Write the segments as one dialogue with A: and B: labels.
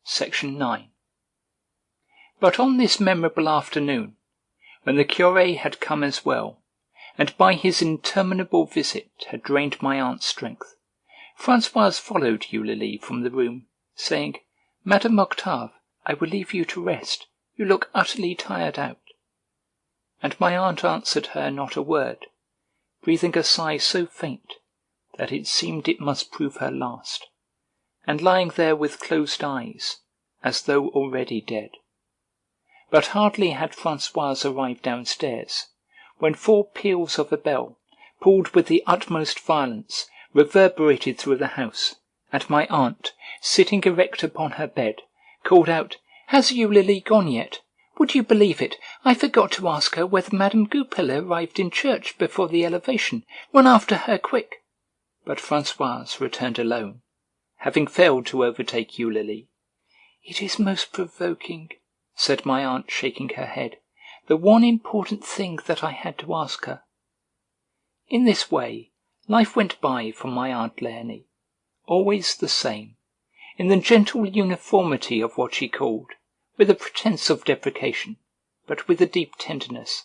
A: Section 9. But on this memorable afternoon, when the curé had come as well, and by his interminable visit had drained my aunt's strength, Françoise followed Eulalie from the room, saying, "Madame Octave, I will leave you to rest. You look utterly tired out." And my aunt answered her not a word, breathing a sigh so faint that it seemed it must prove her last, and lying there with closed eyes, as though already dead. But hardly had Françoise arrived downstairs, when 4 peals of a bell, pulled with the utmost violence, reverberated through the house, and my aunt, sitting erect upon her bed, called out, "Has Eulalie gone yet? Would you believe it? I forgot to ask her whether Madame Goupil arrived in church before the elevation. Run after her, quick!" But Françoise returned alone, having failed to overtake Eulalie. "It is most provoking," said my aunt, shaking her head, "the one important thing that I had to ask her." In this way life went by for my Aunt Léonie, always the same, in the gentle uniformity of what she called, with a pretence of deprecation, but with a deep tenderness,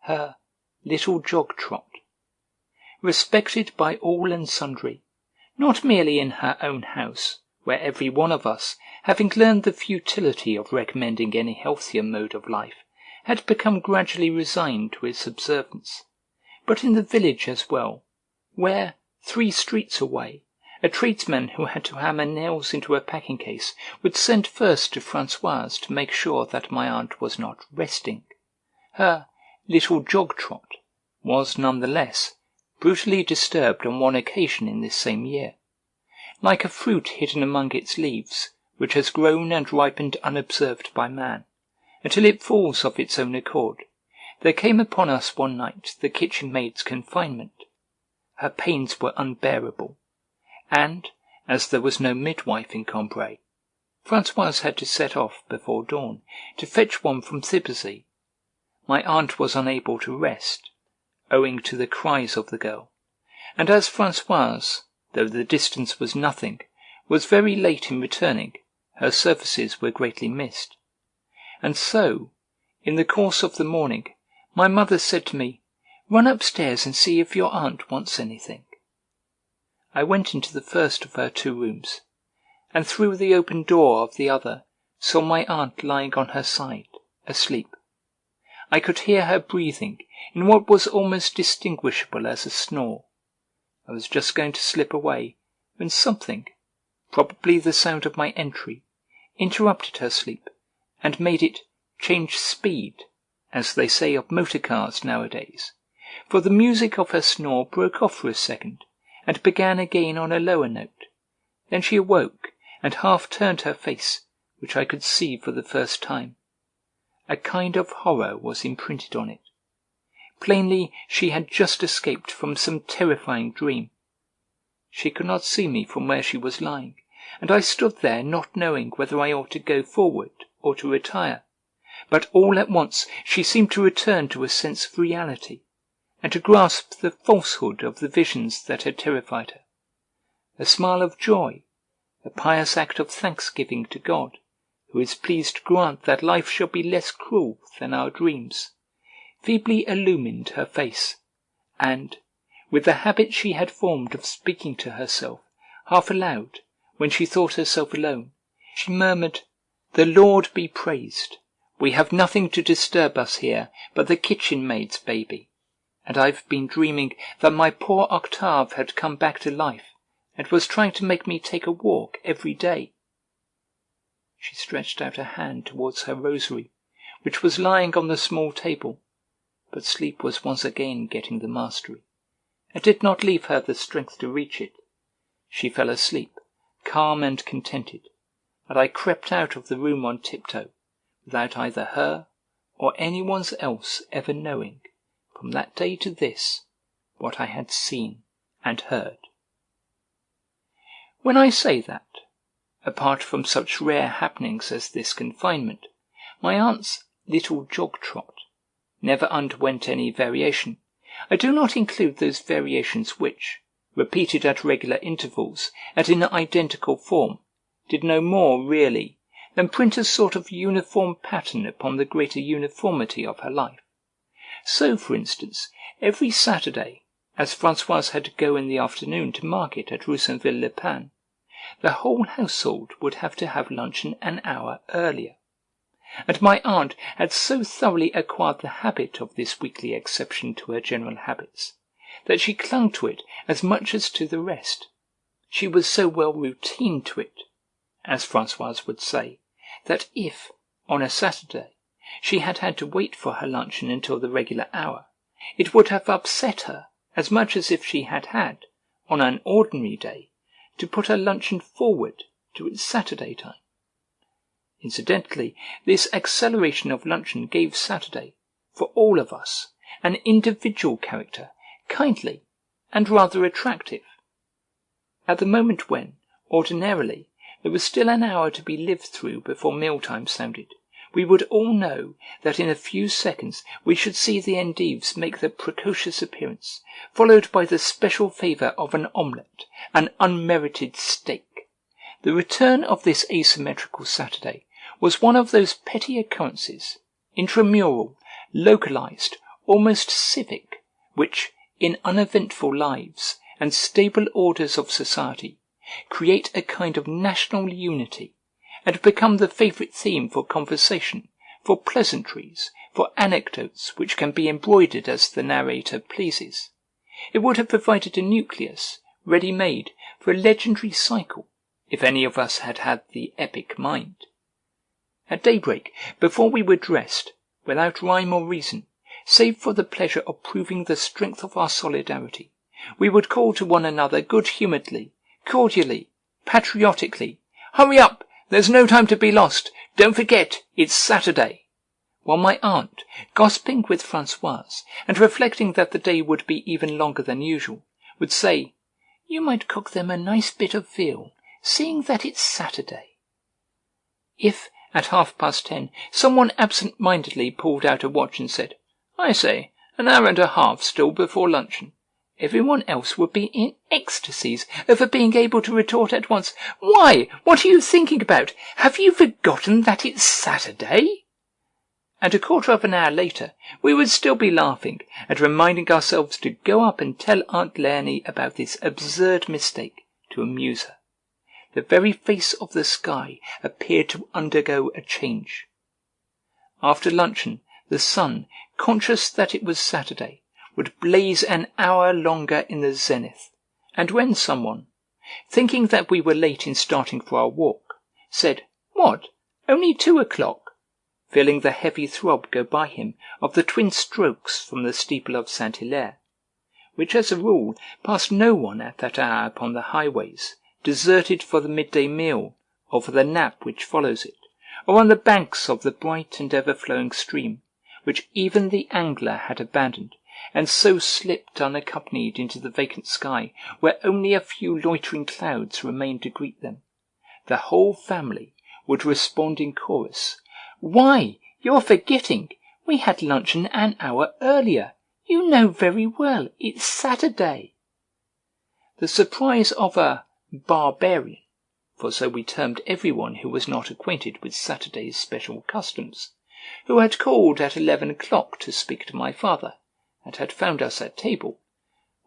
A: her little jog-trot. Respected by all and sundry, not merely in her own house, where every one of us, having learned the futility of recommending any healthier mode of life, had become gradually resigned to its observance, but in the village as well, where, 3 streets away, a tradesman who had to hammer nails into a packing-case would send first to Françoise to make sure that my aunt was not resting. Her little jog-trot was none the less brutally disturbed on one occasion in this same year. Like a fruit hidden among its leaves, which has grown and ripened unobserved by man, until it falls of its own accord, there came upon us one night the kitchen-maid's confinement. Her pains were unbearable, and, as there was no midwife in Combray, Françoise had to set off before dawn to fetch one from Thiberzy. My aunt was unable to rest, owing to the cries of the girl, and as Françoise, though the distance was nothing, was very late in returning, her services were greatly missed. And so, in the course of the morning, my mother said to me, "Run upstairs and see if your aunt wants anything." I went into the first of her 2 rooms, and through the open door of the other saw my aunt lying on her side, asleep. I could hear her breathing in what was almost distinguishable as a snore. I was just going to slip away, when something, probably the sound of my entry, interrupted her sleep, and made it change speed, as they say of motor cars nowadays, for the music of her snore broke off for a second, and began again on a lower note. Then she awoke, and half turned her face, which I could see for the first time. A kind of horror was imprinted on it. Plainly she had just escaped from some terrifying dream. She could not see me from where she was lying, and I stood there not knowing whether I ought to go forward or to retire. But all at once she seemed to return to a sense of reality, and to grasp the falsehood of the visions that had terrified her. A smile of joy, a pious act of thanksgiving to God, who is pleased to grant that life shall be less cruel than our dreams, feebly illumined her face, and, with the habit she had formed of speaking to herself, half aloud, when she thought herself alone, she murmured, "The Lord be praised. We have nothing to disturb us here but the kitchen-maid's baby, and I've been dreaming that my poor Octave had come back to life, and was trying to make me take a walk every day." She stretched out a hand towards her rosary, which was lying on the small table, but sleep was once again getting the mastery, and did not leave her the strength to reach it. She fell asleep, calm and contented, and I crept out of the room on tiptoe, without either her or anyone else ever knowing, from that day to this, what I had seen and heard. When I say that, apart from such rare happenings as this confinement, my aunt's little jog-trot never underwent any variation, I do not include those variations which, repeated at regular intervals and in identical form, did no more really and print a sort of uniform pattern upon the greater uniformity of her life. So, for instance, every Saturday, as Françoise had to go in the afternoon to market at Roussainville-le-Pin, the whole household would have to have luncheon an hour earlier. And my aunt had so thoroughly acquired the habit of this weekly exception to her general habits, that she clung to it as much as to the rest. She was so well routined to it, as Françoise would say, that if, on a Saturday, she had had to wait for her luncheon until the regular hour, it would have upset her as much as if she had had, on an ordinary day, to put her luncheon forward to its Saturday time. Incidentally, this acceleration of luncheon gave Saturday, for all of us, an individual character, kindly and rather attractive. At the moment when, ordinarily, there was still an hour to be lived through before mealtime sounded, we would all know that in a few seconds we should see the endives make their precocious appearance, followed by the special favour of an omelette, an unmerited steak. The return of this asymmetrical Saturday was one of those petty occurrences, intramural, localized, almost civic, which, in uneventful lives and stable orders of society, create a kind of national unity, and become the favourite theme for conversation, for pleasantries, for anecdotes which can be embroidered as the narrator pleases. It would have provided a nucleus, ready-made, for a legendary cycle, if any of us had had the epic mind. At daybreak, before we were dressed, without rhyme or reason, save for the pleasure of proving the strength of our solidarity, we would call to one another good-humouredly, cordially, patriotically, "Hurry up! There's no time to be lost. Don't forget, it's Saturday." While my aunt, gossiping with Françoise, and reflecting that the day would be even longer than usual, would say, "You might cook them a nice bit of veal, seeing that it's Saturday." If, at 10:30, someone absent-mindedly pulled out a watch and said, "I say, an hour and a half still before luncheon," everyone else would be in ecstasies over being able to retort at once, "Why, what are you thinking about? Have you forgotten that it's Saturday?" And a quarter of an hour later we would still be laughing and reminding ourselves to go up and tell Aunt Leonie about this absurd mistake to amuse her. The very face of the sky appeared to undergo a change. After luncheon, the sun, conscious that it was Saturday, would blaze an hour longer in the zenith, and when someone, thinking that we were late in starting for our walk, said, "What, only 2:00?" feeling the heavy throb go by him of the twin strokes from the steeple of Saint-Hilaire, which as a rule passed no one at that hour upon the highways, deserted for the midday meal, or for the nap which follows it, or on the banks of the bright and ever-flowing stream, which even the angler had abandoned, and so slipped unaccompanied into the vacant sky, where only a few loitering clouds remained to greet them. The whole family would respond in chorus, "Why, you're forgetting! We had luncheon an hour earlier. You know very well it's Saturday." The surprise of a barbarian, for so we termed everyone who was not acquainted with Saturday's special customs, who had called at 11:00 to speak to my father, and had found us at table,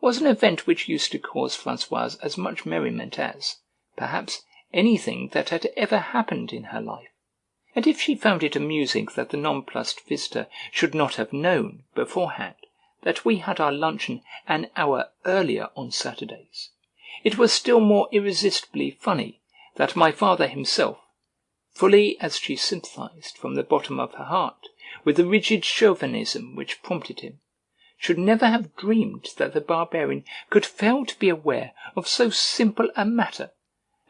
A: was an event which used to cause Françoise as much merriment as, perhaps, anything that had ever happened in her life. And if she found it amusing that the nonplussed visitor should not have known, beforehand, that we had our luncheon an hour earlier on Saturdays, it was still more irresistibly funny that my father himself, fully as she sympathized from the bottom of her heart with the rigid chauvinism which prompted him, should never have dreamed that the barbarian could fail to be aware of so simple a matter,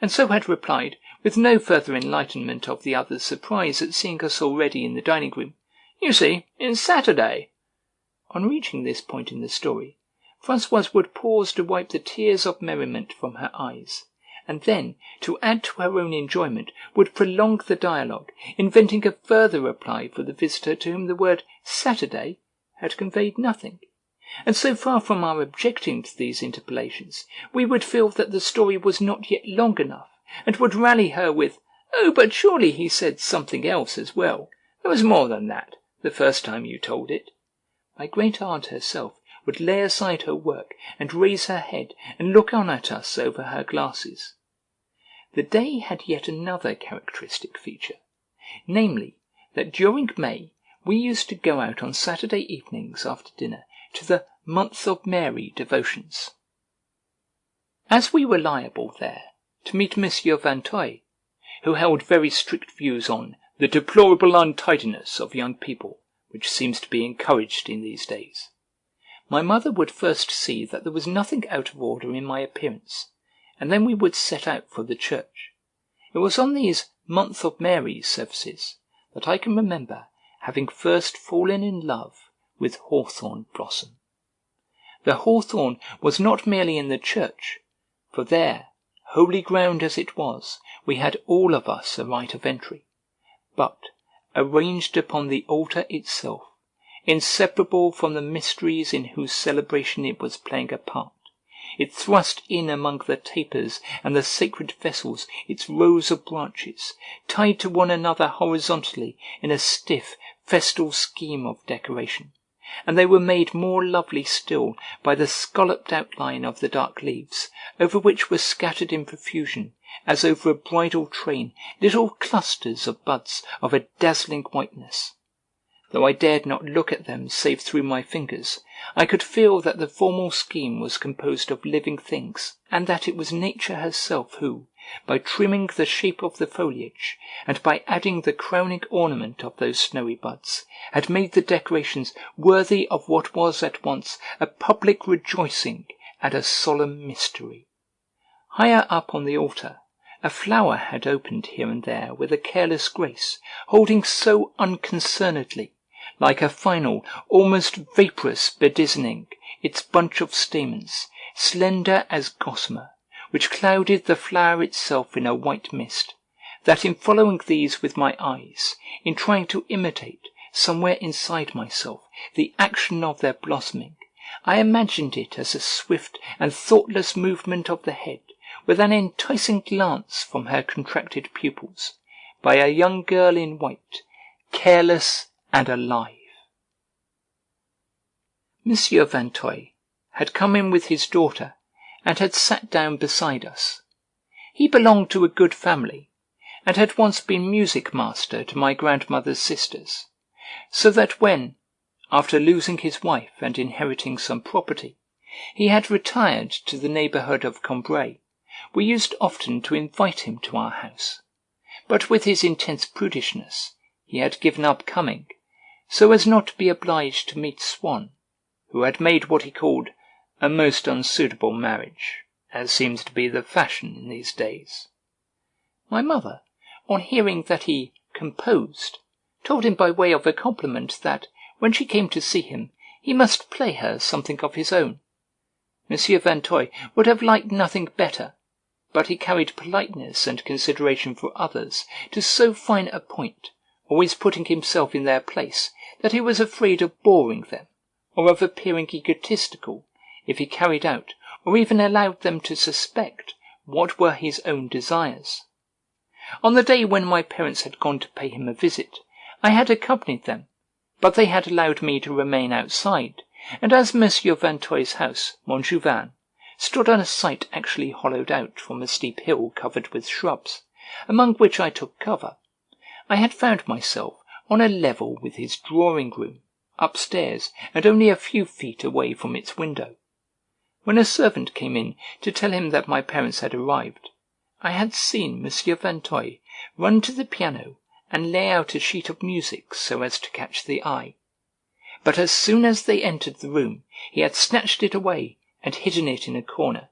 A: and so had replied, with no further enlightenment of the other's surprise at seeing us already in the dining-room, "You see, it's Saturday." On reaching this point in the story, Françoise would pause to wipe the tears of merriment from her eyes, and then, to add to her own enjoyment, would prolong the dialogue, inventing a further reply for the visitor to whom the word Saturday had conveyed nothing. And so far from our objecting to these interpolations, we would feel that the story was not yet long enough, and would rally her with, "Oh, but surely he said something else as well. There was more than that, the first time you told it." My great-aunt herself would lay aside her work and raise her head and look on at us over her glasses. The day had yet another characteristic feature, namely, that during May we used to go out on Saturday evenings after dinner to the Month of Mary devotions. As we were liable there to meet Monsieur Vinteuil, who held very strict views on the deplorable untidiness of young people, which seems to be encouraged in these days, my mother would first see that there was nothing out of order in my appearance, and then we would set out for the church. It was on these Month of Mary services that I can remember having first fallen in love with hawthorn blossom. The hawthorn was not merely in the church, for there, holy ground as it was, we had all of us a right of entry, but, arranged upon the altar itself, inseparable from the mysteries in whose celebration it was playing a part, it thrust in among the tapers and the sacred vessels its rows of branches, tied to one another horizontally in a stiff, festal scheme of decoration, and they were made more lovely still by the scalloped outline of the dark leaves, over which were scattered in profusion, as over a bridal train, little clusters of buds of a dazzling whiteness. Though I dared not look at them save through my fingers, I could feel that the formal scheme was composed of living things, and that it was nature herself who, by trimming the shape of the foliage, and by adding the crowning ornament of those snowy buds, had made the decorations worthy of what was at once a public rejoicing and a solemn mystery. Higher up on the altar, a flower had opened here and there with a careless grace, holding so unconcernedly, like a final, almost vaporous bedizening, its bunch of stamens, slender as gossamer, which clouded the flower itself in a white mist, that in following these with my eyes, in trying to imitate, somewhere inside myself, the action of their blossoming, I imagined it as a swift and thoughtless movement of the head, with an enticing glance from her contracted pupils, by a young girl in white, careless and alive. Monsieur Vinteuil had come in with his daughter, and had sat down beside us. He belonged to a good family, and had once been music-master to my grandmother's sisters, so that when, after losing his wife and inheriting some property, he had retired to the neighbourhood of Combray, we used often to invite him to our house, but with his intense prudishness he had given up coming, so as not to be obliged to meet Swann, who had made what he called a most unsuitable marriage, as seems to be the fashion in these days. My mother, on hearing that he composed, told him by way of a compliment that, when she came to see him, he must play her something of his own. Monsieur Vinteuil would have liked nothing better, but he carried politeness and consideration for others to so fine a point, always putting himself in their place, that he was afraid of boring them, or of appearing egotistical, if he carried out, or even allowed them to suspect, what were his own desires. On the day when my parents had gone to pay him a visit, I had accompanied them, but they had allowed me to remain outside, and as Monsieur Vinteuil's house, Montjouvain, stood on a site actually hollowed out from a steep hill covered with shrubs, among which I took cover, I had found myself on a level with his drawing-room, upstairs and only a few feet away from its window. When a servant came in to tell him that my parents had arrived, I had seen Monsieur Vinteuil run to the piano and lay out a sheet of music so as to catch the eye. But as soon as they entered the room, he had snatched it away and hidden it in a corner.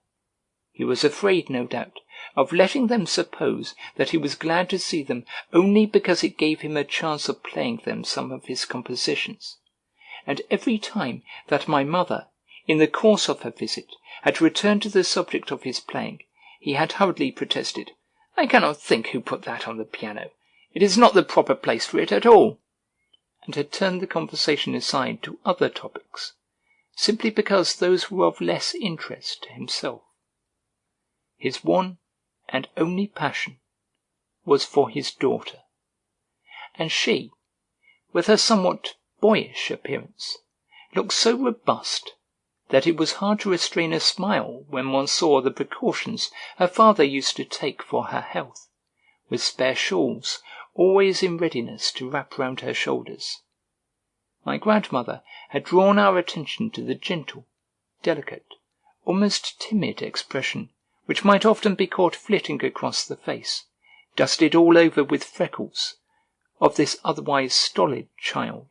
A: He was afraid, no doubt, of letting them suppose that he was glad to see them only because it gave him a chance of playing them some of his compositions, and every time that my mother, in the course of her visit, had returned to the subject of his playing, he had hurriedly protested, "I cannot think who put that on the piano. It is not the proper place for it at all," and had turned the conversation aside to other topics, simply because those were of less interest to himself. His one and only passion was for his daughter. And she, with her somewhat boyish appearance, looked so robust that it was hard to restrain a smile when one saw the precautions her father used to take for her health, with spare shawls always in readiness to wrap round her shoulders. My grandmother had drawn our attention to the gentle, delicate, almost timid expression which might often be caught flitting across the face, dusted all over with freckles, of this otherwise stolid child.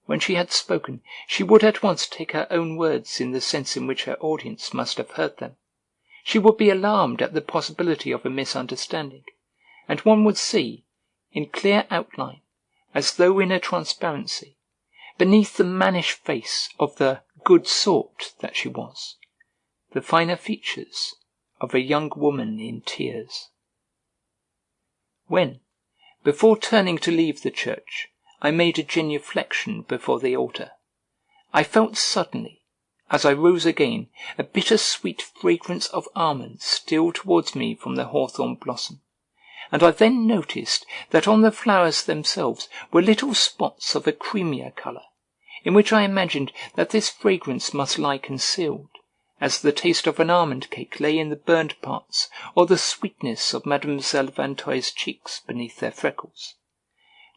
A: When she had spoken, she would at once take her own words in the sense in which her audience must have heard them. She would be alarmed at the possibility of a misunderstanding, and one would see, in clear outline, as though in a transparency, beneath the mannish face of the good sort that she was, the finer features of a young woman in tears. When, before turning to leave the church, I made a genuflection before the altar, I felt suddenly, as I rose again, a bitter-sweet fragrance of almonds steal towards me from the hawthorn blossom, and I then noticed that on the flowers themselves were little spots of a creamier colour, in which I imagined that this fragrance must lie concealed, as the taste of an almond cake lay in the burned parts, or the sweetness of Mademoiselle Vinteuil's cheeks beneath their freckles.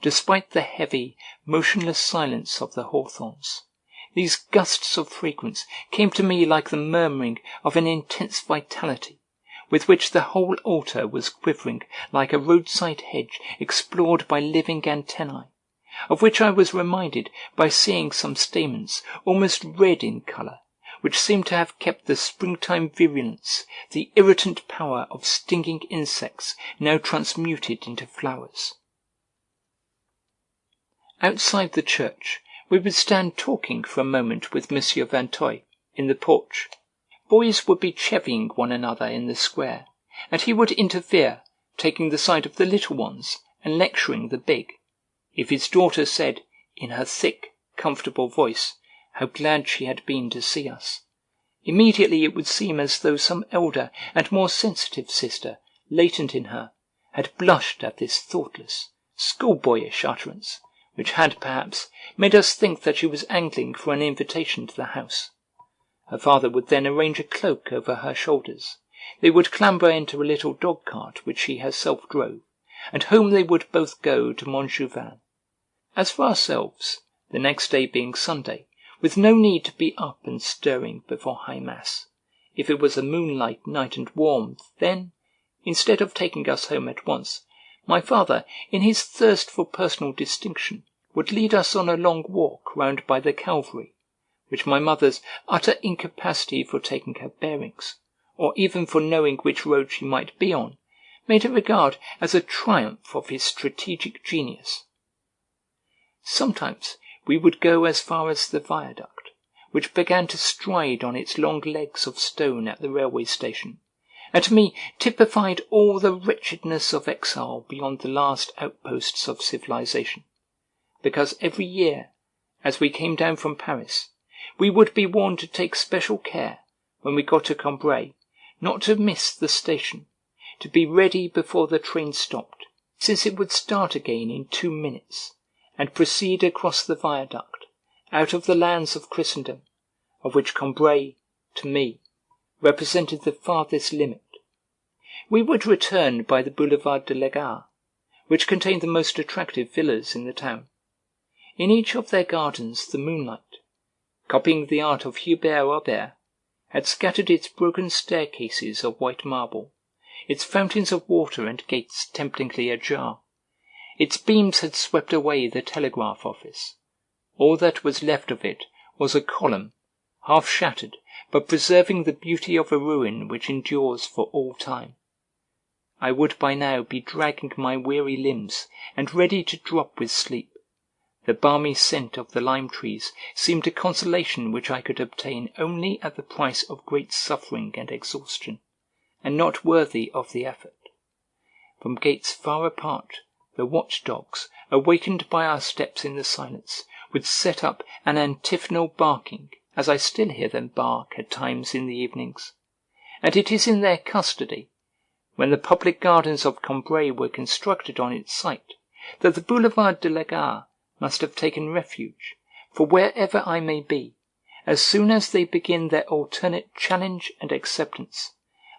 A: Despite the heavy, motionless silence of the hawthorns, these gusts of fragrance came to me like the murmuring of an intense vitality, with which the whole altar was quivering like a roadside hedge explored by living antennae, of which I was reminded by seeing some stamens almost red in colour, which seemed to have kept the springtime virulence, the irritant power of stinging insects now transmuted into flowers. Outside the church, we would stand talking for a moment with Monsieur Vinteuil in the porch. Boys would be chevying one another in the square, and he would interfere, taking the side of the little ones and lecturing the big. If his daughter said, in her thick, comfortable voice, how glad she had been to see us, immediately it would seem as though some elder and more sensitive sister, latent in her, had blushed at this thoughtless, schoolboyish utterance, which had, perhaps, made us think that she was angling for an invitation to the house. Her father would then arrange a cloak over her shoulders. They would clamber into a little dog-cart which she herself drove, and home they would both go to Montjouvain. As for ourselves, the next day being Sunday, with no need to be up and stirring before High Mass, if it was a moonlight night and warm, then, instead of taking us home at once, my father, in his thirst for personal distinction, would lead us on a long walk round by the Calvary, which my mother's utter incapacity for taking her bearings, or even for knowing which road she might be on, made her regard as a triumph of his strategic genius. Sometimes we would go as far as the viaduct, which began to stride on its long legs of stone at the railway station, and to me typified all the wretchedness of exile beyond the last outposts of civilization, because every year, as we came down from Paris, we would be warned to take special care, when we got to Combray, not to miss the station, to be ready before the train stopped, since it would start again in 2 minutes, and proceed across the viaduct, out of the lands of Christendom, of which Combray, to me, represented the farthest limit. We would return by the Boulevard de la Gare, which contained the most attractive villas in the town. In each of their gardens the moonlight, copying the art of Hubert Robert, had scattered its broken staircases of white marble, its fountains of water and gates temptingly ajar. Its beams had swept away the telegraph office. All that was left of it was a column, half shattered, but preserving the beauty of a ruin which endures for all time. I would by now be dragging my weary limbs, and ready to drop with sleep. The balmy scent of the lime trees seemed a consolation which I could obtain only at the price of great suffering and exhaustion, and not worthy of the effort. From gates far apart, the watch-dogs, awakened by our steps in the silence, would set up an antiphonal barking, as I still hear them bark at times in the evenings, and it is in their custody, when the public gardens of Combray were constructed on its site, that the Boulevard de la Gare must have taken refuge, for wherever I may be, as soon as they begin their alternate challenge and acceptance,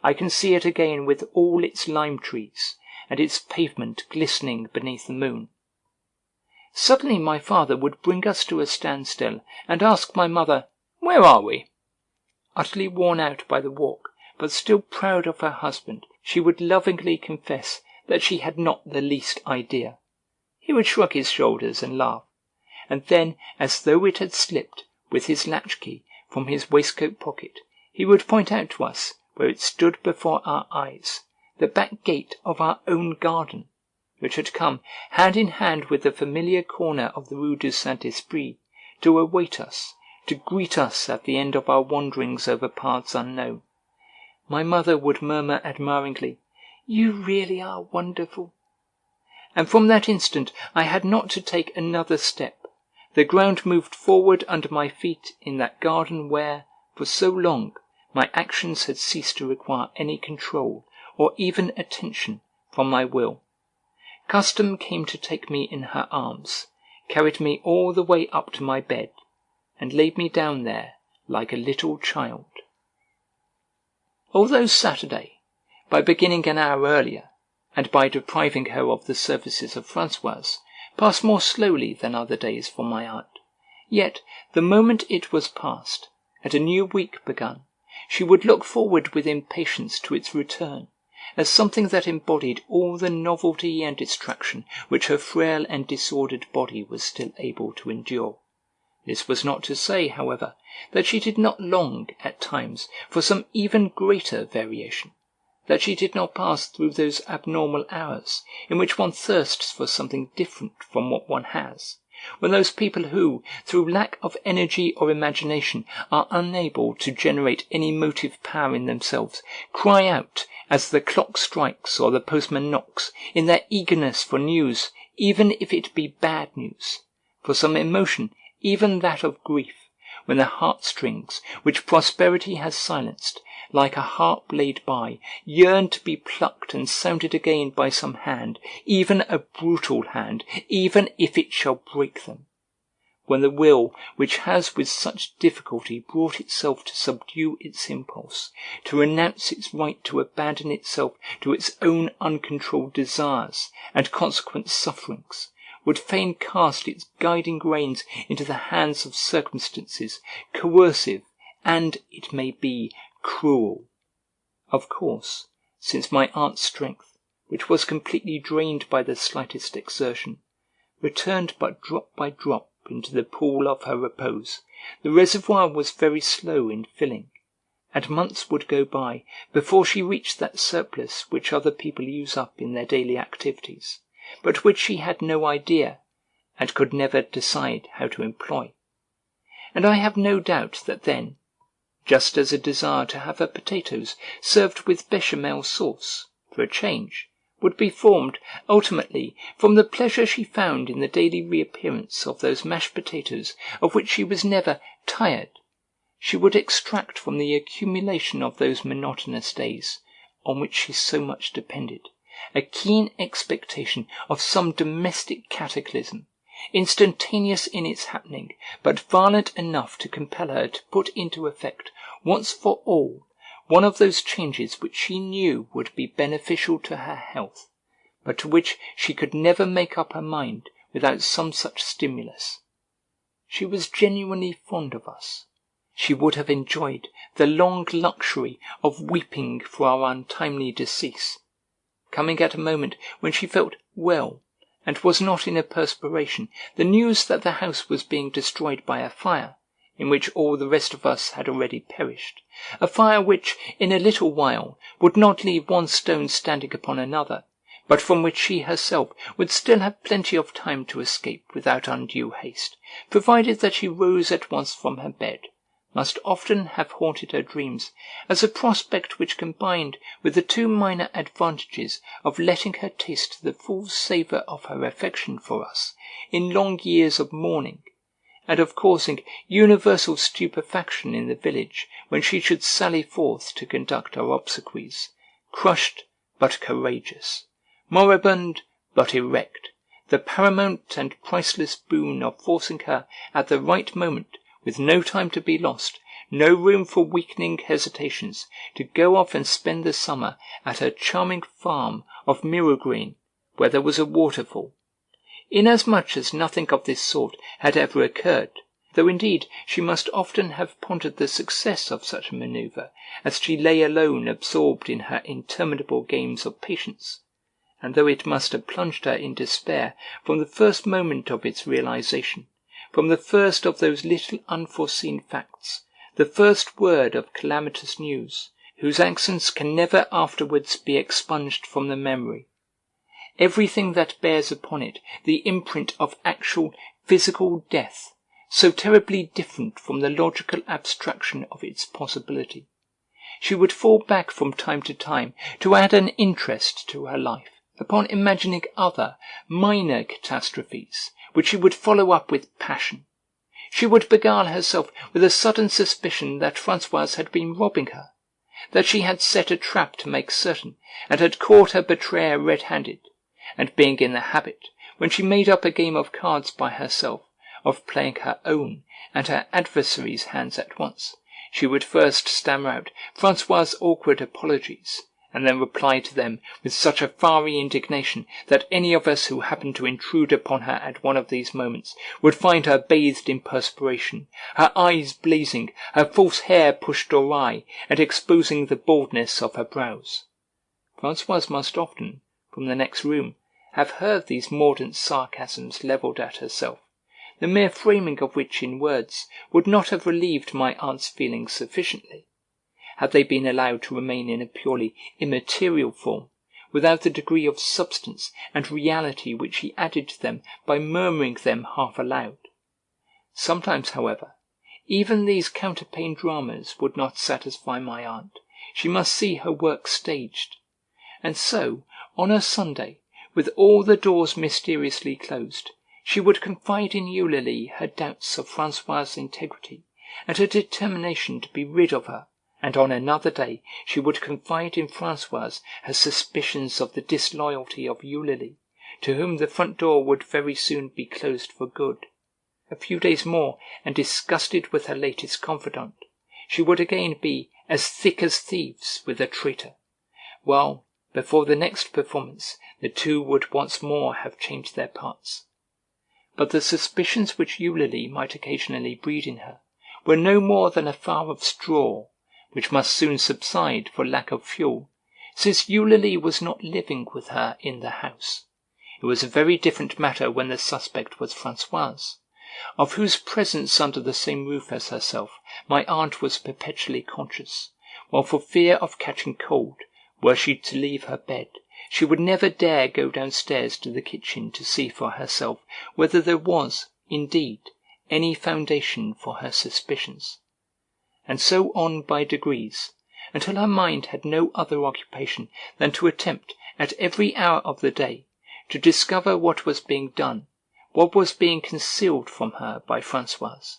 A: I can see it again with all its lime trees, and its pavement glistening beneath the moon. Suddenly my father would bring us to a standstill, and ask my mother, "Where are we?" Utterly worn out by the walk, but still proud of her husband, she would lovingly confess that she had not the least idea. He would shrug his shoulders and laugh, and then, as though it had slipped, with his latchkey, from his waistcoat pocket, he would point out to us, where it stood before our eyes, the back gate of our own garden, which had come, hand in hand with the familiar corner of the Rue du Saint-Esprit, to await us, to greet us at the end of our wanderings over paths unknown. My mother would murmur admiringly, "You really are wonderful." And from that instant I had not to take another step. The ground moved forward under my feet in that garden where, for so long, my actions had ceased to require any control, or even attention, from my will. Custom came to take me in her arms, carried me all the way up to my bed, and laid me down there like a little child. Although Saturday, by beginning an hour earlier, and by depriving her of the services of Françoise, passed more slowly than other days for my aunt, yet, the moment it was past, and a new week begun, she would look forward with impatience to its return, as something that embodied all the novelty and distraction which her frail and disordered body was still able to endure. This was not to say, however, that she did not long, at times, for some even greater variation, that she did not pass through those abnormal hours in which one thirsts for something different from what one has, when those people who, through lack of energy or imagination, are unable to generate any motive power in themselves, cry out, as the clock strikes or the postman knocks, in their eagerness for news, even if it be bad news, for some emotion, even that of grief, when the heartstrings, which prosperity has silenced, like a harp laid by, yearn to be plucked and sounded again by some hand, even a brutal hand, even if it shall break them. When the will, which has with such difficulty brought itself to subdue its impulse, to renounce its right to abandon itself to its own uncontrolled desires and consequent sufferings, would fain cast its guiding reins into the hands of circumstances, coercive and, it may be, cruel. Of course, since my aunt's strength, which was completely drained by the slightest exertion, returned but drop by drop into the pool of her repose, the reservoir was very slow in filling, and months would go by before she reached that surplus which other people use up in their daily activities, but which she had no idea, and could never decide how to employ. And I have no doubt that then, just as a desire to have her potatoes served with bechamel sauce, for a change, would be formed, ultimately, from the pleasure she found in the daily reappearance of those mashed potatoes of which she was never tired, she would extract from the accumulation of those monotonous days, on which she so much depended, a keen expectation of some domestic cataclysm, instantaneous in its happening, but violent enough to compel her to put into effect, once for all, one of those changes which she knew would be beneficial to her health, but to which she could never make up her mind without some such stimulus. She was genuinely fond of us. She would have enjoyed the long luxury of weeping for our untimely decease, coming at a moment when she felt well, and was not in a perspiration, the news that the house was being destroyed by a fire, in which all the rest of us had already perished, a fire which, in a little while, would not leave one stone standing upon another, but from which she herself would still have plenty of time to escape without undue haste, provided that she rose at once from her bed, must often have haunted her dreams, as a prospect which combined with the two minor advantages of letting her taste the full savour of her affection for us in long years of mourning, and of causing universal stupefaction in the village when she should sally forth to conduct our obsequies, crushed but courageous, moribund, but erect, the paramount and priceless boon of forcing her at the right moment, with no time to be lost, no room for weakening hesitations, to go off and spend the summer at her charming farm of Mirogreen, where there was a waterfall. Inasmuch as nothing of this sort had ever occurred, though indeed she must often have pondered the success of such a manoeuvre as she lay alone absorbed in her interminable games of patience, and though it must have plunged her in despair from the first moment of its realization, from the first of those little unforeseen facts, the first word of calamitous news, whose accents can never afterwards be expunged from the memory, everything that bears upon it the imprint of actual physical death, so terribly different from the logical abstraction of its possibility, she would fall back from time to time to add an interest to her life, upon imagining other, minor catastrophes, which she would follow up with passion. She would beguile herself with a sudden suspicion that Françoise had been robbing her, that she had set a trap to make certain, and had caught her betrayer red-handed, and being in the habit, when she made up a game of cards by herself, of playing her own and her adversary's hands at once, she would first stammer out François' awkward apologies, and then reply to them with such a fiery indignation that any of us who happened to intrude upon her at one of these moments would find her bathed in perspiration, her eyes blazing, her false hair pushed awry, and exposing the baldness of her brows. Françoise must often, from the next room, have heard these mordant sarcasms levelled at herself, the mere framing of which in words would not have relieved my aunt's feelings sufficiently, had they been allowed to remain in a purely immaterial form, without the degree of substance and reality which she added to them by murmuring them half aloud. Sometimes, however, even these counterpane dramas would not satisfy my aunt. She must see her work staged. And so, on a Sunday, with all the doors mysteriously closed, she would confide in Eulalie her doubts of François' integrity, and her determination to be rid of her, and on another day she would confide in Françoise her suspicions of the disloyalty of Eulalie, to whom the front door would very soon be closed for good. A few days more, and disgusted with her latest confidant, she would again be as thick as thieves with a traitor, while, before the next performance, the two would once more have changed their parts. But the suspicions which Eulalie might occasionally breed in her were no more than a fire of straw, which must soon subside for lack of fuel, since Eulalie was not living with her in the house. It was a very different matter when the suspect was Françoise, of whose presence under the same roof as herself my aunt was perpetually conscious, while for fear of catching cold, were she to leave her bed, she would never dare go downstairs to the kitchen to see for herself whether there was, indeed, any foundation for her suspicions. And so on by degrees, until her mind had no other occupation than to attempt, at every hour of the day, to discover what was being done, what was being concealed from her by Françoise.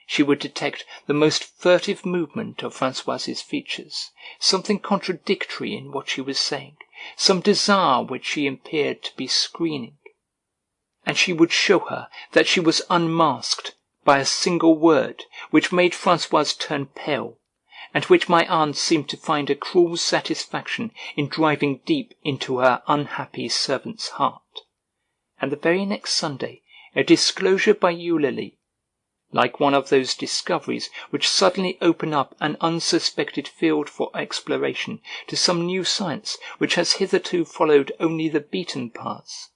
A: She would detect the most furtive movement of Françoise's features, something contradictory in what she was saying, some desire which she appeared to be screening, and she would show her that she was unmasked by a single word which made Françoise turn pale, and which my aunt seemed to find a cruel satisfaction in driving deep into her unhappy servant's heart. And the very next Sunday a disclosure by Eulalie, like one of those discoveries which suddenly open up an unsuspected field for exploration to some new science which has hitherto followed only the beaten paths,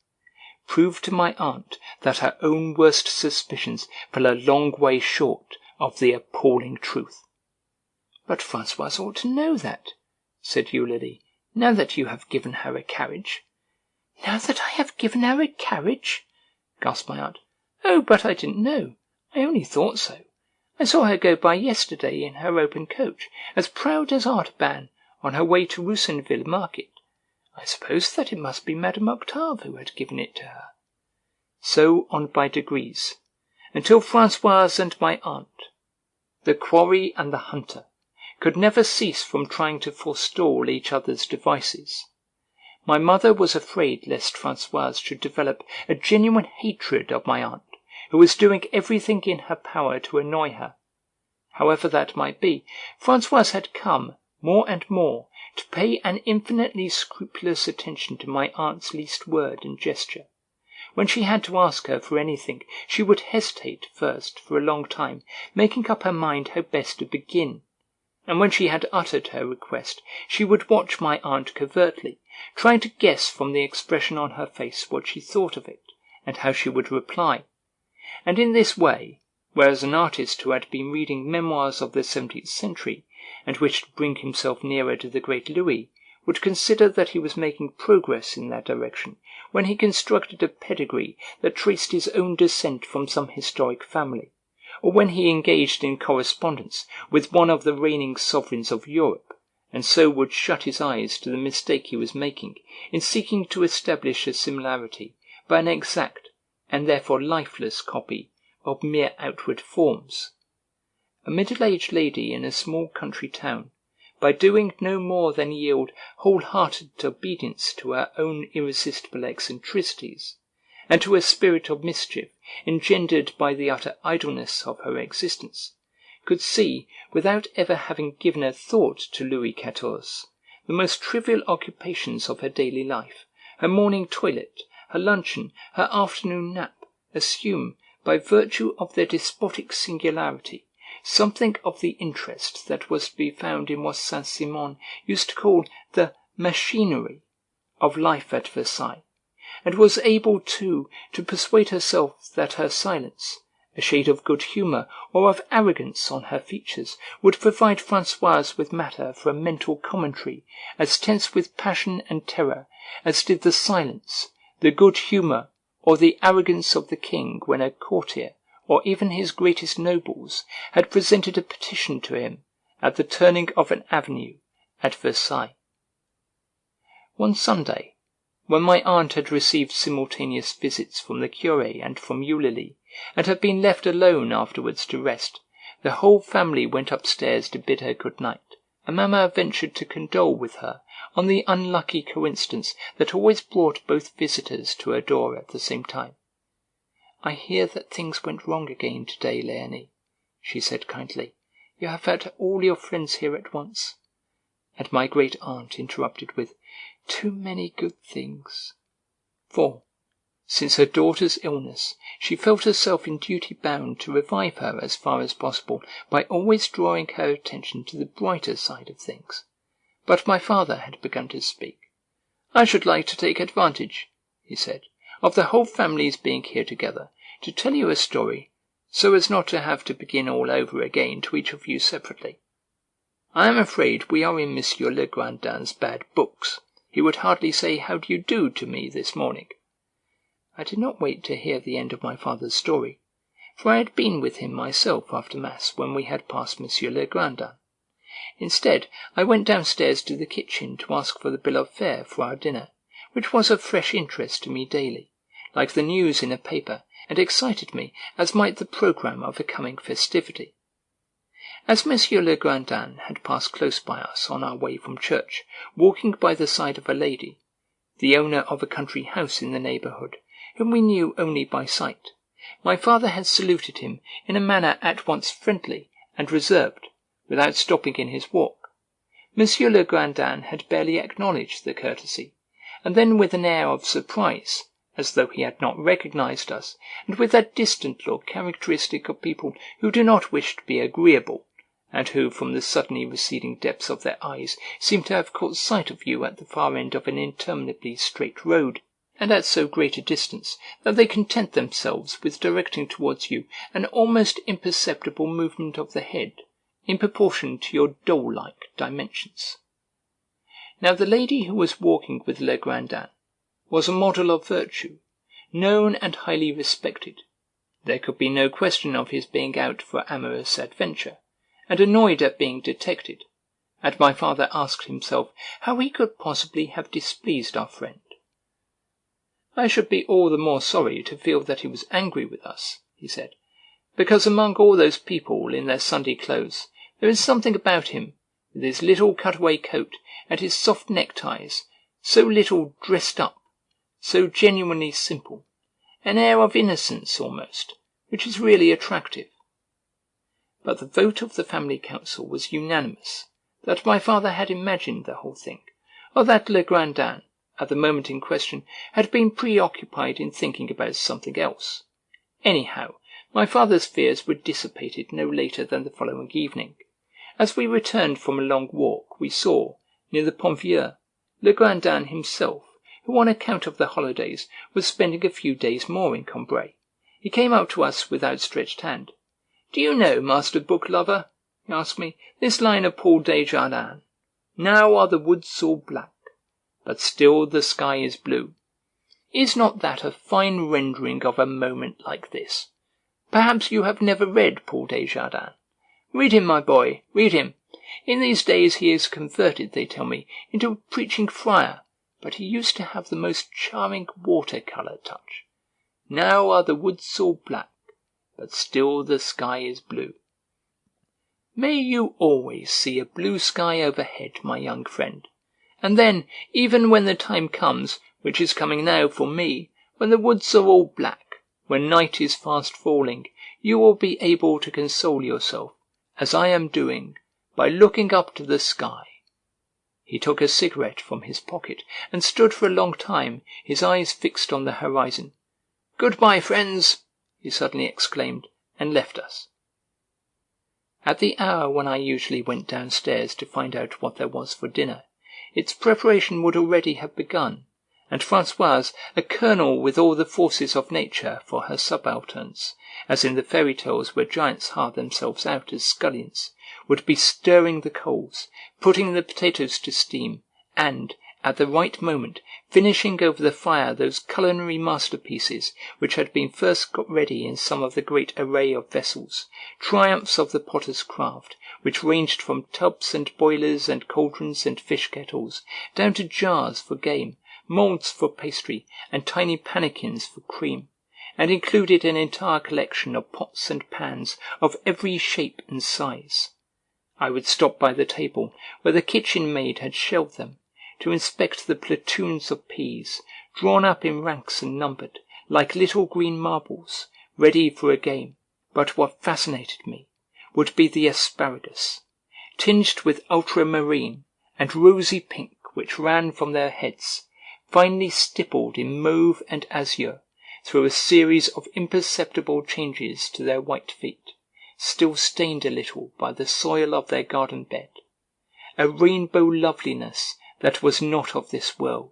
A: proved to my aunt that her own worst suspicions fell a long way short of the appalling truth. "But Françoise ought to know that," said Eulalie, "now that you have given her a carriage." "Now that I have given her a carriage?" gasped my aunt. "Oh, but I didn't know. I only thought so. I saw her go by yesterday in her open coach, as proud as Artaban, on her way to Roussainville market. I supposed that it must be Madame Octave who had given it to her." So on by degrees, until Françoise and my aunt, the quarry and the hunter, could never cease from trying to forestall each other's devices, My mother was afraid lest Françoise should develop a genuine hatred of my aunt, who was doing everything in her power to annoy her. However that might be, Françoise had come, more and more, to pay an infinitely scrupulous attention to my aunt's least word and gesture. When she had to ask her for anything, she would hesitate first for a long time, making up her mind how best to begin. And when she had uttered her request, she would watch my aunt covertly, trying to guess from the expression on her face what she thought of it, and how she would reply. And in this way, whereas an artist who had been reading memoirs of the 17th century, and wished to bring himself nearer to the great Louis, would consider that he was making progress in that direction when he constructed a pedigree that traced his own descent from some historic family, or when he engaged in correspondence with one of the reigning sovereigns of Europe, and so would shut his eyes to the mistake he was making in seeking to establish a similarity by an exact and therefore lifeless copy of mere outward forms. A middle-aged lady in a small country town, by doing no more than yield whole-hearted obedience to her own irresistible eccentricities, and to a spirit of mischief engendered by the utter idleness of her existence, could see, without ever having given a thought to Louis XIV, the most trivial occupations of her daily life, her morning toilet, her luncheon, her afternoon nap, assume, by virtue of their despotic singularity, something of the interest that was to be found in what Saint-Simon used to call the machinery of life at Versailles, and was able, too, to persuade herself that her silence, a shade of good humour or of arrogance on her features, would provide Françoise with matter for a mental commentary as tense with passion and terror as did the silence, the good humour, or the arrogance of the king when a courtier, or even his greatest nobles, had presented a petition to him at the turning of an avenue at Versailles. One Sunday, when my aunt had received simultaneous visits from the curé and from Eulalie, and had been left alone afterwards to rest, the whole family went upstairs to bid her good night, and Mamma ventured to condole with her on the unlucky coincidence that always brought both visitors to her door at the same time. "I hear that things went wrong again to-day, Léonie," she said kindly. "You have had all your friends here at once." And my great-aunt interrupted with, "Too many good things." For, since her daughter's illness, she felt herself in duty bound to revive her as far as possible by always drawing her attention to the brighter side of things. But my father had begun to speak. "I should like to take advantage," he said, "of the whole family's being here together, to tell you a story, so as not to have to begin all over again to each of you separately. I am afraid we are in Monsieur Legrandin's bad books. He would hardly say how do you do to me this morning." I did not wait to hear the end of my father's story, for I had been with him myself after Mass when we had passed Monsieur Legrandin. Instead, I went downstairs to the kitchen to ask for the bill of fare for our dinner, which was of fresh interest to me daily, like the news in a paper, and excited me as might the programme of a coming festivity. As Monsieur Legrandin had passed close by us on our way from church, walking by the side of a lady, the owner of a country house in the neighbourhood, whom we knew only by sight, my father had saluted him in a manner at once friendly and reserved, without stopping in his walk. Monsieur Legrandin had barely acknowledged the courtesy, and then with an air of surprise, as though he had not recognized us, and with that distant look characteristic of people who do not wish to be agreeable, and who, from the suddenly receding depths of their eyes, seem to have caught sight of you at the far end of an interminably straight road, and at so great a distance that they content themselves with directing towards you an almost imperceptible movement of the head, in proportion to your doll-like dimensions. Now the lady who was walking with Legrandin was a model of virtue, known and highly respected. There could be no question of his being out for amorous adventure, and annoyed at being detected, and my father asked himself how he could possibly have displeased our friend. "I should be all the more sorry to feel that he was angry with us," he said, "because among all those people in their Sunday clothes, there is something about him, with his little cut-away coat and his soft neckties, so little dressed up, so genuinely simple, an air of innocence almost, which is really attractive. But the vote of the family council was unanimous, that my father had imagined the whole thing, or that Le Grand Dame, at the moment in question, had been preoccupied in thinking about something else. Anyhow, my father's fears were dissipated no later than the following evening. As we returned from a long walk, we saw, near the Pont Vieux, Le Grand Dame himself, who on account of the holidays was spending a few days more in Combray. He came up to us with outstretched hand. "Do you know, master book-lover," he asked me, "this line of Paul Desjardins? Now are the woods all black, but still the sky is blue. Is not that a fine rendering of a moment like this? Perhaps you have never read Paul Desjardins. Read him, my boy, read him. In these days he is converted, they tell me, into a preaching friar, but he used to have the most charming water-colour touch. Now are the woods all black, but still the sky is blue." May you always see a blue sky overhead, my young friend, and then, even when the time comes, which is coming now for me, when the woods are all black, when night is fast falling, you will be able to console yourself, as I am doing, by looking up to the sky. He took a cigarette from his pocket, and stood for a long time, his eyes fixed on the horizon. "Good-bye, friends!" he suddenly exclaimed, and left us. At the hour when I usually went downstairs to find out what there was for dinner, its preparation would already have begun, and Françoise, a colonel with all the forces of nature for her subalterns, as in the fairy tales where giants hire themselves out as scullions, would be stirring the coals, putting the potatoes to steam, and, at the right moment, finishing over the fire those culinary masterpieces which had been first got ready in some of the great array of vessels, triumphs of the potter's craft, which ranged from tubs and boilers and cauldrons and fish-kettles, down to jars for game, moulds for pastry, and tiny pannikins for cream, and included an entire collection of pots and pans of every shape and size. I would stop by the table, where the kitchen-maid had shelved them, to inspect the platoons of peas, drawn up in ranks and numbered, like little green marbles, ready for a game. But what fascinated me would be the asparagus, tinged with ultramarine and rosy pink, which ran from their heads, finely stippled in mauve and azure, through a series of imperceptible changes to their white feet, still stained a little by the soil of their garden bed, a rainbow loveliness that was not of this world.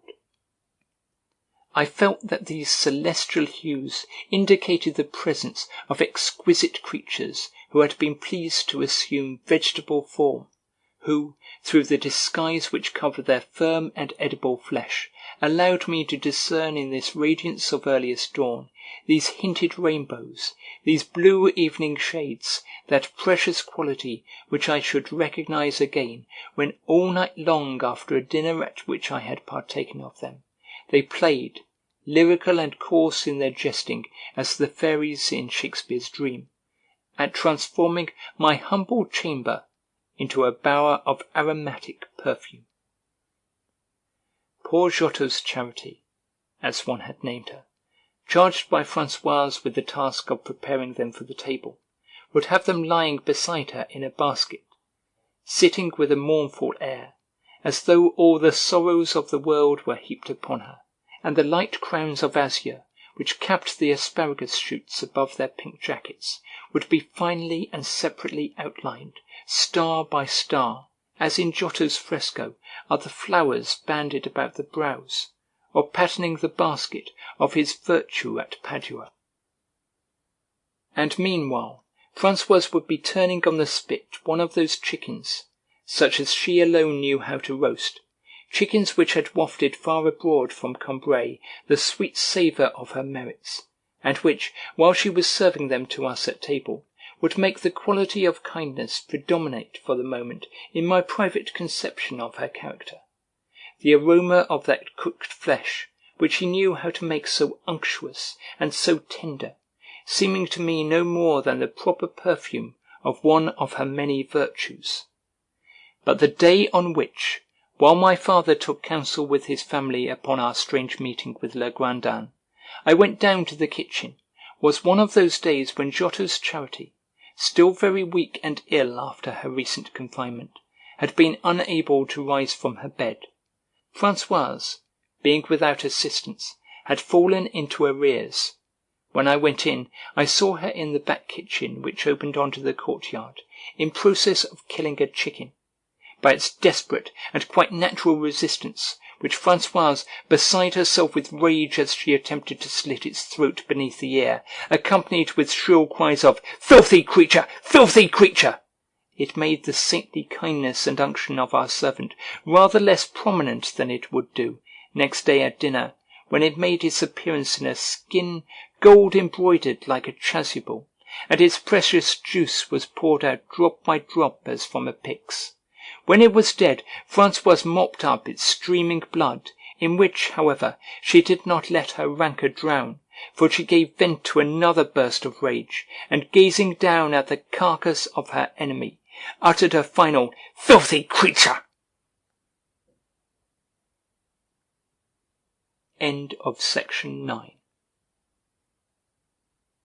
A: I felt that these celestial hues indicated the presence of exquisite creatures who had been pleased to assume vegetable form, who, through the disguise which covered their firm and edible flesh, allowed me to discern in this radiance of earliest dawn, these hinted rainbows, these blue evening shades, that precious quality which I should recognize again when all night long after a dinner at which I had partaken of them, they played, lyrical and coarse in their jesting as the fairies in Shakespeare's dream, at transforming my humble chamber into a bower of aromatic perfume. Poor Giotto's charity, as one had named her, charged by Françoise with the task of preparing them for the table, would have them lying beside her in a basket, sitting with a mournful air, as though all the sorrows of the world were heaped upon her, and the light crowns of azure, which capped the asparagus shoots above their pink jackets, would be finely and separately outlined, star by star, as in Giotto's fresco are the flowers banded about the brows, or patterning the basket of his Virtue at Padua. And meanwhile, Françoise would be turning on the spit one of those chickens, such as she alone knew how to roast, chickens which had wafted far abroad from Combray the sweet savour of her merits, and which, while she was serving them to us at table, would make the quality of kindness predominate for the moment in my private conception of her character. The aroma of that cooked flesh, which he knew how to make so unctuous and so tender, seeming to me no more than the proper perfume of one of her many virtues. But the day on which, While my father took counsel with his family upon our strange meeting with La Grandin, I went down to the kitchen. Was one of those days when Giotto's Charity, still very weak and ill after her recent confinement, had been unable to rise from her bed. Françoise, being without assistance, had fallen into arrears. When I went in, I saw her in the back kitchen, which opened onto the courtyard, in process of killing a chicken. By its desperate and quite natural resistance, which Françoise, beside herself with rage as she attempted to slit its throat beneath the ear, accompanied with shrill cries of "Filthy creature! Filthy creature!" it made the saintly kindness and unction of our servant rather less prominent than it would do, next day at dinner, when it made its appearance in a skin gold-embroidered like a chasuble, and its precious juice was poured out drop by drop as from a pyx. When it was dead, Françoise mopped up its streaming blood, in which, however, she did not let her rancour drown, for she gave vent to another burst of rage, and gazing down at the carcass of her enemy, uttered a final "Filthy creature!" End of section 9.